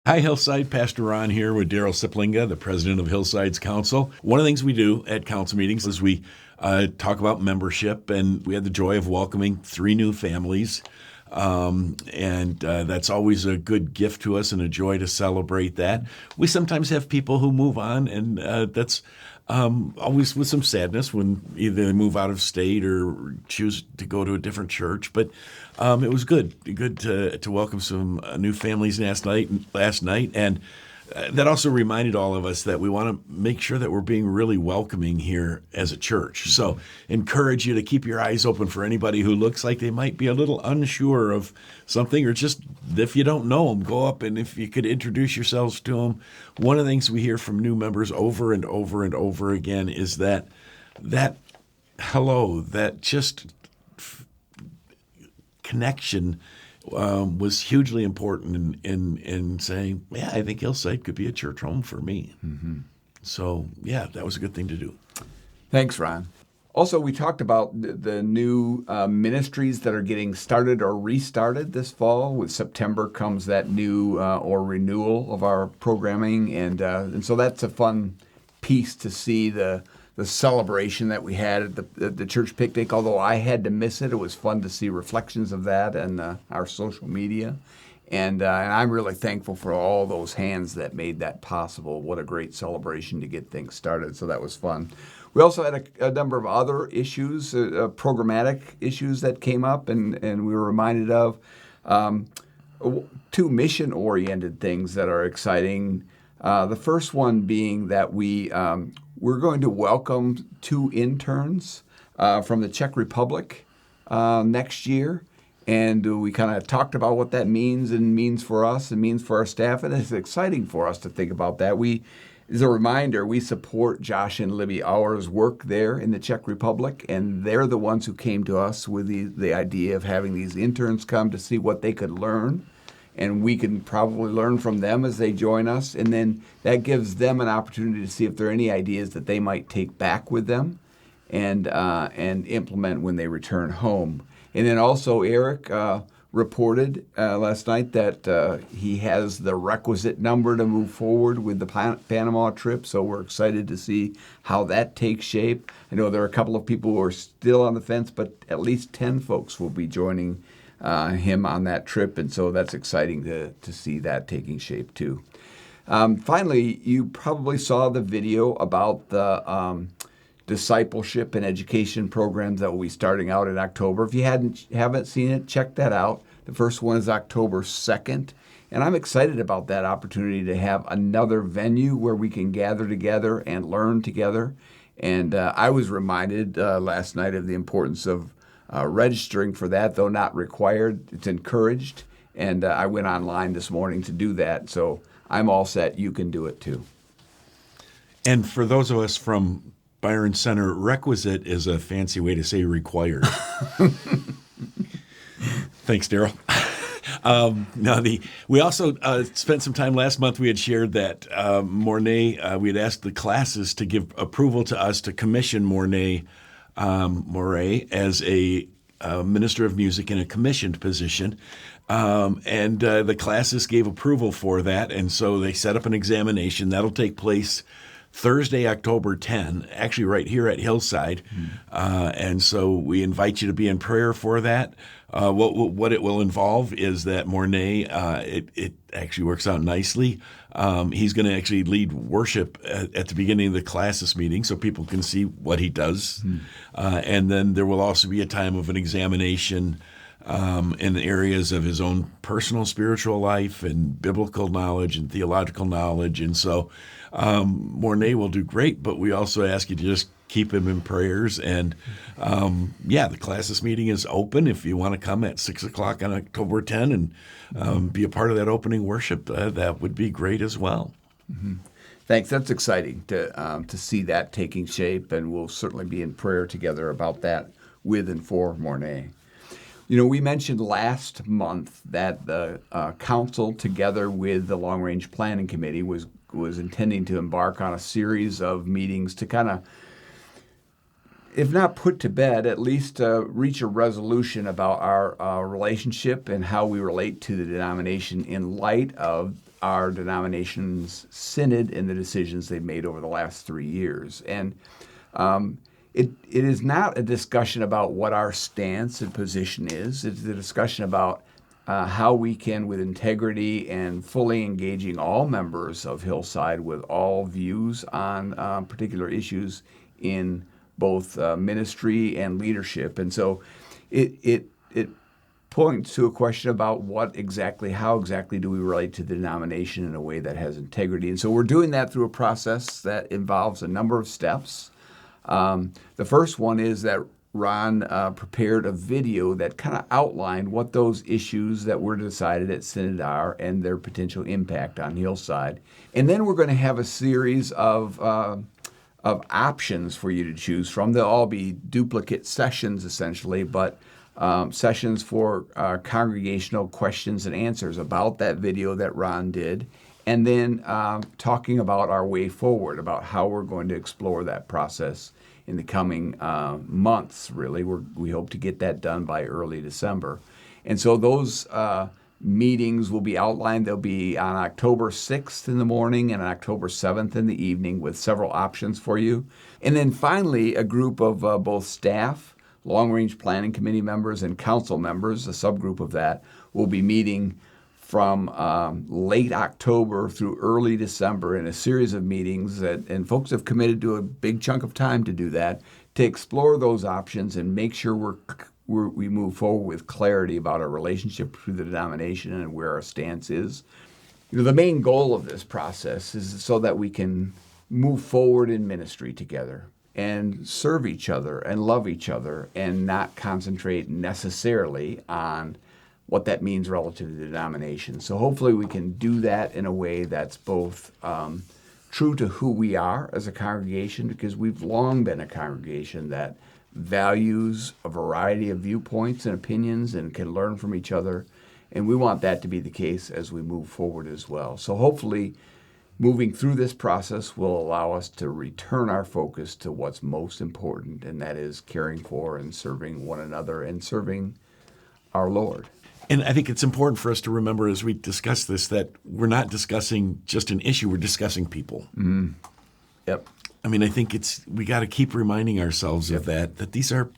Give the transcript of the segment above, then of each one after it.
Hi, Hillside. Pastor Ron here with Daryl Siplinga, the president of Hillside's council. One of the things we do at council meetings is we talk about membership, and we had the joy of welcoming 3 new families. That's always a good gift to us and a joy to celebrate that. We sometimes have people who move on, and that's always with some sadness when either they move out of state or choose to go to a different church. But it was good to welcome some new families last night, and that also reminded all of us that we want to make sure that we're being really welcoming here as a church. So encourage you to keep your eyes open for anybody who looks like they might be a little unsure of something, or just if you don't know them, go up and if you could introduce yourselves to them. One of the things we hear from new members over and over and over again is that hello, that just connection was hugely important in saying, yeah, I think Hillside could be a church home for me. Mm-hmm. So, yeah, that was a good thing to do. Thanks, Ron. Also, we talked about the new ministries that are getting started or restarted this fall. With September comes that new or renewal of our programming, and so that's a fun piece to see the celebration that we had at the church picnic. Although I had to miss it, it was fun to see reflections of that and our social media. And I'm really thankful for all those hands that made that possible. What a great celebration to get things started. So that was fun. We also had a number of other issues, programmatic issues that came up, and we were reminded of 2 mission-oriented things that are exciting. The first one being that we're going to welcome 2 interns from the Czech Republic next year. And we kind of talked about what that means and means for us and means for our staff. And it's exciting for us to think about that. As a reminder, we support Josh and Libby Auer's work there in the Czech Republic. And they're the ones who came to us with the idea of having these interns come to see what they could learn. And we can probably learn from them as they join us. And then that gives them an opportunity to see if there are any ideas that they might take back with them and implement when they return home. And then also Eric reported last night that he has the requisite number to move forward with the Panama trip. So we're excited to see how that takes shape. I know there are a couple of people who are still on the fence, but at least 10 folks will be joining him on that trip, and so that's exciting to see that taking shape too. Finally, you probably saw the video about the discipleship and education programs that will be starting out in October. If you haven't seen it, check that out. The first one is October 2nd, and I'm excited about that opportunity to have another venue where we can gather together and learn together. And I was reminded last night of the importance of registering for that, though not required. It's encouraged, and I went online this morning to do that, so I'm all set. You can do it too. And for those of us from Byron Center, requisite is a fancy way to say required. Thanks, Daryl. We also spent some time last month. We had shared that Morné, we had asked the classes to give approval to us to commission Morné Marais as a minister of music in a commissioned position. The classes gave approval for that, and so they set up an examination. That'll take place Thursday, October 10, actually right here at Hillside. And so we invite you to be in prayer for that. What it will involve is that Morné, it actually works out nicely. He's going to actually lead worship at the beginning of the classes meeting so people can see what he does. And then there will also be a time of an examination in the areas of his own personal spiritual life and biblical knowledge and theological knowledge. And so Morné will do great, but we also ask you to just keep him in prayers. And the classes meeting is open. If you want to come at 6 o'clock on October 10 and be a part of that opening worship, that would be great as well. Mm-hmm. Thanks. That's exciting to see that taking shape, and we'll certainly be in prayer together about that with and for Morné. You know, we mentioned last month that the council, together with the Long Range Planning Committee, was intending to embark on a series of meetings to kind of, if not put to bed, at least reach a resolution about our relationship and how we relate to the denomination in light of our denomination's synod and the decisions they've made over the last 3 years. And it is not a discussion about what our stance and position is. It's a discussion about how we can, with integrity and fully engaging all members of Hillside with all views on particular issues in both ministry and leadership. And so it points to a question about how exactly do we relate to the denomination in a way that has integrity. And so we're doing that through a process that involves a number of steps. The first one is that Ron prepared a video that kind of outlined what those issues that were decided at Synod are and their potential impact on Hillside. And then we're going to have a series of options for you to choose from. They'll all be duplicate sessions, essentially, but sessions for congregational questions and answers about that video that Ron did, and then talking about our way forward, about how we're going to explore that process in the coming months, really. We hope to get that done by early December. And so those meetings will be outlined. They'll be on October 6th in the morning and October 7th in the evening with several options for you. And then finally, a group of both staff, long-range planning committee members, and council members, a subgroup of that, will be meeting from late October through early December in a series of meetings and folks have committed to a big chunk of time to do that, to explore those options and make sure we move forward with clarity about our relationship to the denomination and where our stance is. The main goal of this process is so that we can move forward in ministry together and serve each other and love each other and not concentrate necessarily on what that means relative to the denomination. So hopefully we can do that in a way that's both true to who we are as a congregation, because we've long been a congregation that values a variety of viewpoints and opinions and can learn from each other. And we want that to be the case as we move forward as well. So hopefully moving through this process will allow us to return our focus to what's most important, and that is caring for and serving one another and serving our Lord. And I think it's important for us to remember as we discuss this that we're not discussing just an issue, we're discussing people. Mm-hmm. Yep. I mean, I think we got to keep reminding ourselves of that these are,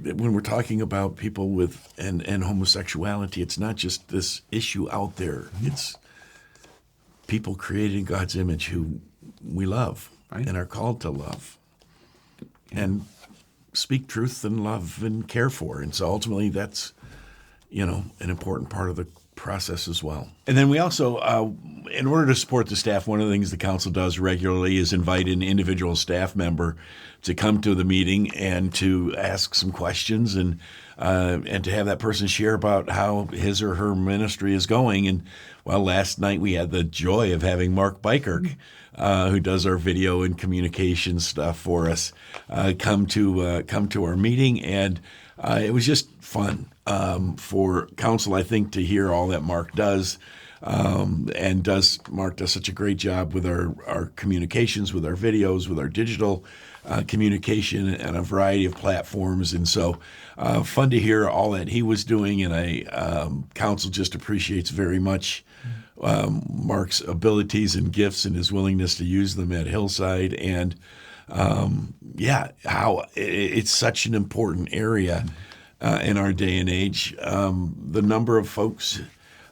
when we're talking about people with and homosexuality, it's not just this issue out there. Mm-hmm. It's people created in God's image who we love and are called to love and speak truth and love and care for. And so ultimately that's, an important part of the process as well. And then we also, in order to support the staff, one of the things the council does regularly is invite an individual staff member to come to the meeting and to ask some questions and to have that person share about how his or her ministry is going. And last night we had the joy of having Mark Bykerk, who does our video and communication stuff for us, come to our meeting, and it was just fun for council, I think, to hear all that Mark does. Mark does such a great job with our communications, with our videos, with our digital communication and a variety of platforms. And so fun to hear all that he was doing. And council just appreciates very much Mark's abilities and gifts and his willingness to use them at Hillside. And how it's such an important area in our day and age. The number of folks,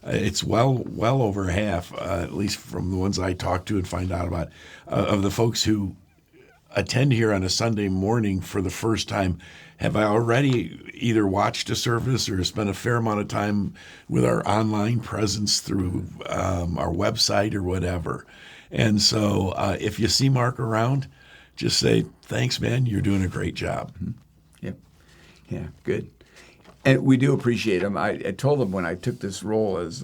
it's well over half, at least from the ones I talk to and find out about, of the folks who attend here on a Sunday morning for the first time have already either watched a service or spent a fair amount of time with our online presence through our website or whatever. And so if you see Mark around, just say, thanks, man, you're doing a great job. Mm-hmm. Yep. Yeah, good. And we do appreciate him. I told him when I took this role as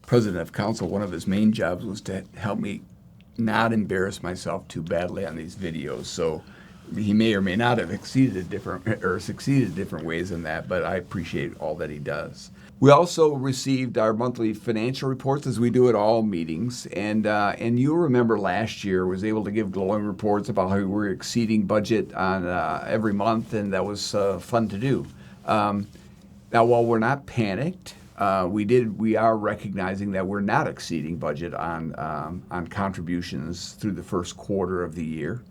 president of council, one of his main jobs was to help me not embarrass myself too badly on these videos. So he may or may not have succeeded different ways in that, but I appreciate all that he does. We also received our monthly financial reports, as we do at all meetings, and you'll remember last year was able to give glowing reports about how we were exceeding budget on every month, and that was fun to do. Now, while we're not panicked, we are recognizing that we're not exceeding budget on contributions through the first quarter of the year.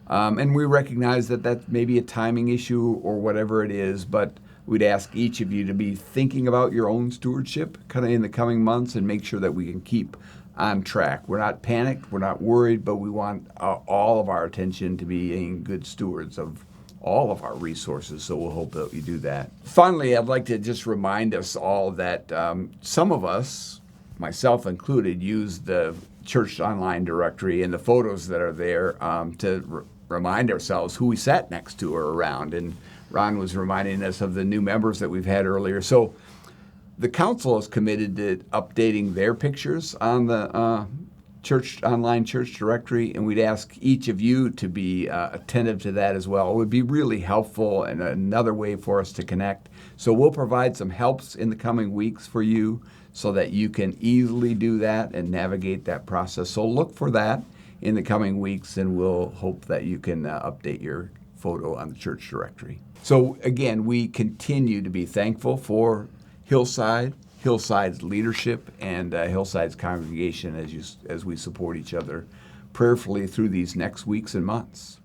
And we recognize that that may be a timing issue or whatever it is, but we'd ask each of you to be thinking about your own stewardship kind of in the coming months and make sure that we can keep on track. We're not panicked, we're not worried, but we want all of our attention to being good stewards of all of our resources, so we'll hope that we do that. Finally, I'd like to just remind us all that some of us, myself included, use the church online directory and the photos that are there to remind ourselves who we sat next to or around. And Ron was reminding us of the new members that we've had earlier. So the council is committed to updating their pictures on the online church directory, and we'd ask each of you to be attentive to that as well. It would be really helpful and another way for us to connect. So we'll provide some helps in the coming weeks for you so that you can easily do that and navigate that process. So look for that in the coming weeks, and we'll hope that you can update your photo on the church directory. So again, we continue to be thankful for Hillside, Hillside's leadership, and Hillside's congregation as we support each other prayerfully through these next weeks and months.